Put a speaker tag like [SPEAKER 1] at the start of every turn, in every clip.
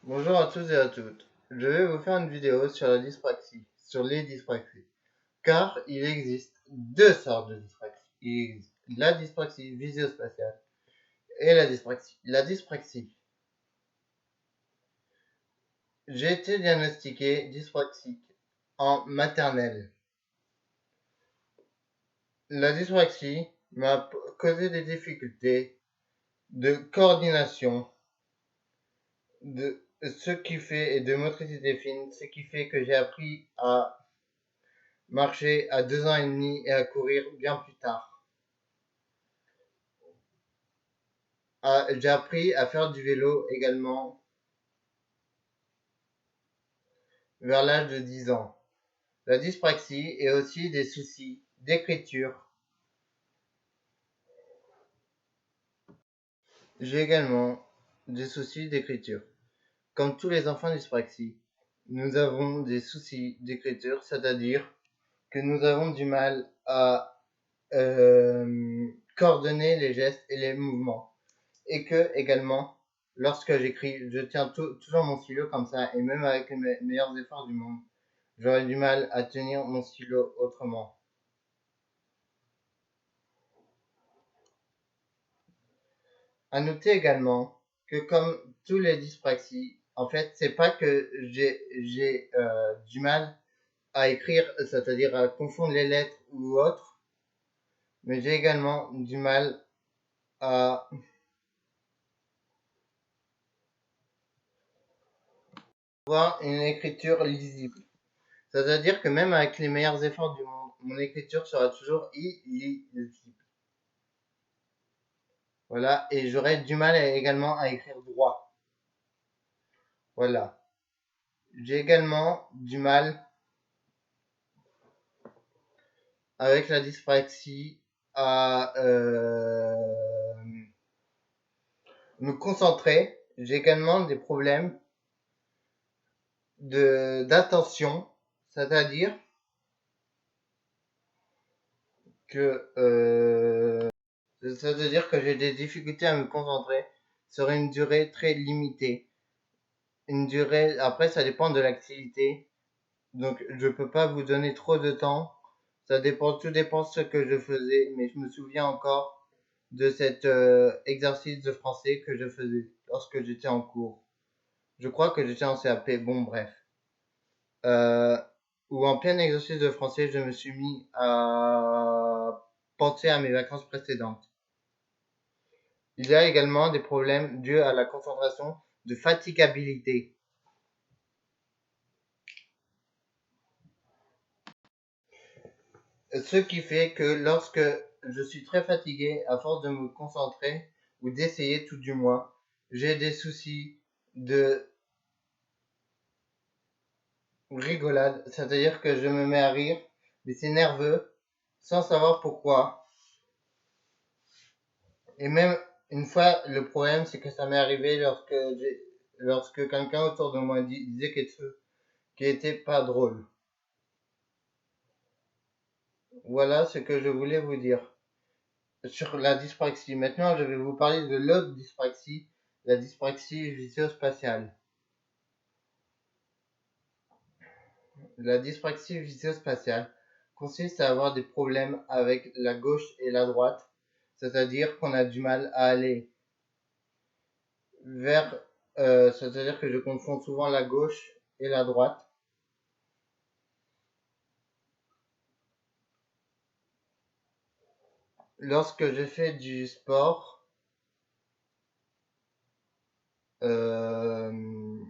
[SPEAKER 1] Bonjour à tous et à toutes. Je vais vous faire une vidéo sur la dyspraxie, sur les dyspraxies. Car il existe deux sortes de dyspraxie. Il existe la dyspraxie visio-spatiale et la dyspraxie. La dyspraxie. J'ai été diagnostiqué dyspraxique en maternelle. La dyspraxie m'a causé des difficultés de coordination, de ce qui fait, et de motricité fine, ce qui fait que j'ai appris à marcher à 2 ans et demi et à courir bien plus tard. J'ai appris à faire du vélo également vers l'âge de 10 ans. La dyspraxie et aussi des soucis d'écriture. J'ai également des soucis d'écriture. Comme tous les enfants dyspraxiques, nous avons des soucis d'écriture, c'est-à-dire que nous avons du mal à coordonner les gestes et les mouvements. Et que également, lorsque j'écris, je tiens toujours mon stylo comme ça, et même avec les meilleurs efforts du monde, j'aurais du mal à tenir mon stylo autrement. À noter également que comme tous les dyspraxies, en fait, c'est pas que j'ai du mal à écrire, c'est-à-dire à confondre les lettres ou autres, mais j'ai également du mal à avoir une écriture lisible. C'est-à-dire que même avec les meilleurs efforts du monde, mon écriture sera toujours illisible. Voilà, et j'aurai du mal également à écrire droit. Voilà. J'ai également du mal avec la dyspraxie à me concentrer. J'ai également des problèmes d'attention, c'est-à-dire que j'ai des difficultés à me concentrer sur une durée très limitée. Une durée, après ça dépend de l'activité, donc je peux pas vous donner trop de temps. Tout dépend de ce que je faisais, mais je me souviens encore de cet exercice de français que je faisais lorsque j'étais en cours. Je crois que j'étais en CAP, bon bref. Euh, Où en plein exercice de français, je me suis mis à penser à mes vacances précédentes. Il y a également des problèmes dus à la concentration de fatigabilité. Ce qui fait que lorsque je suis très fatigué, à force de me concentrer, ou d'essayer tout du moins, j'ai des soucis de rigolade, c'est-à-dire que je me mets à rire, mais c'est nerveux, sans savoir pourquoi. Et même une fois, le problème, c'est que ça m'est arrivé lorsque quelqu'un autour de moi disait quelque chose qui était pas drôle. Voilà ce que je voulais vous dire sur la dyspraxie. Maintenant, je vais vous parler de l'autre dyspraxie, la dyspraxie visio-spatiale. La dyspraxie visio-spatiale consiste à avoir des problèmes avec la gauche et la droite, c'est-à-dire qu'on a du mal à aller vers, c'est-à-dire que je confonds souvent la gauche et la droite. Lorsque je fais du sport, euh,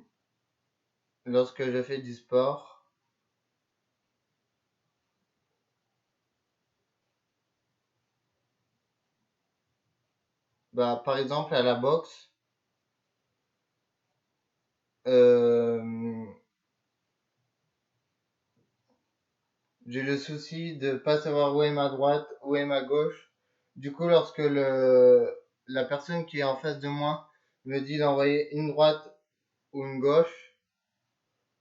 [SPEAKER 1] lorsque je fais du sport, bah, par exemple à la boxe, euh, j'ai le souci de pas savoir où est ma droite, où est ma gauche. Du coup, lorsque la personne qui est en face de moi me dit d'envoyer une droite ou une gauche,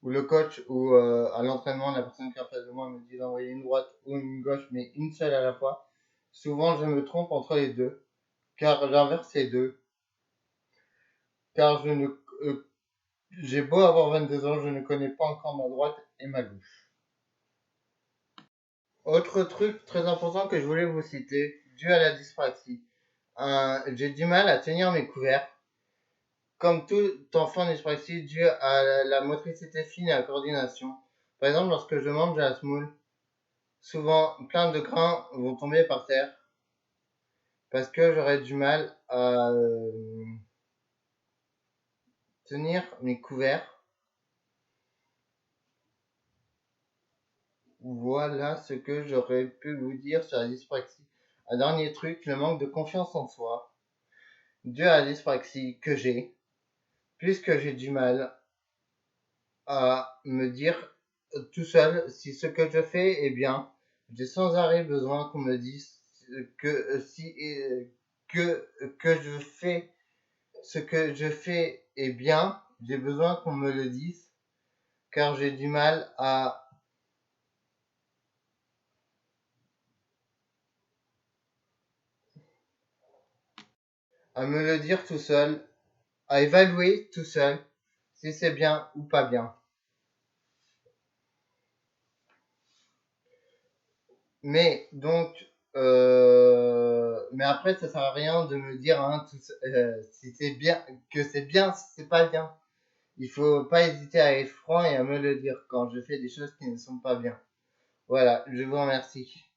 [SPEAKER 1] ou le coach ou à l'entraînement, la personne qui est en face de moi me dit d'envoyer une droite ou une gauche, mais une seule à la fois, souvent je me trompe entre les deux, car j'inverse les deux, car je ne J'ai beau avoir 22 ans, je ne connais pas encore ma droite et ma gauche. Autre truc très important que je voulais vous citer, dû à la dyspraxie. J'ai du mal à tenir mes couverts. Comme tout enfant dyspraxique, dû à la motricité fine et à la coordination. Par exemple, lorsque je mange de la semoule, souvent plein de grains vont tomber par terre parce que j'aurais du mal à tenir mes couverts. Voilà ce que j'aurais pu vous dire sur la dyspraxie. Un dernier truc, le manque de confiance en soi, dû à la dyspraxie que j'ai, puisque j'ai du mal à me dire tout seul si ce que je fais est bien. J'ai sans arrêt besoin qu'on me dise que si que je fais ce que je fais est bien. J'ai besoin qu'on me le dise car j'ai du mal à me le dire tout seul, à évaluer tout seul si c'est bien ou pas bien. Mais donc, mais après, ça sert à rien de me dire si c'est bien, que c'est bien, si c'est pas bien. Il faut pas hésiter à être franc et à me le dire quand je fais des choses qui ne sont pas bien. Voilà, je vous remercie.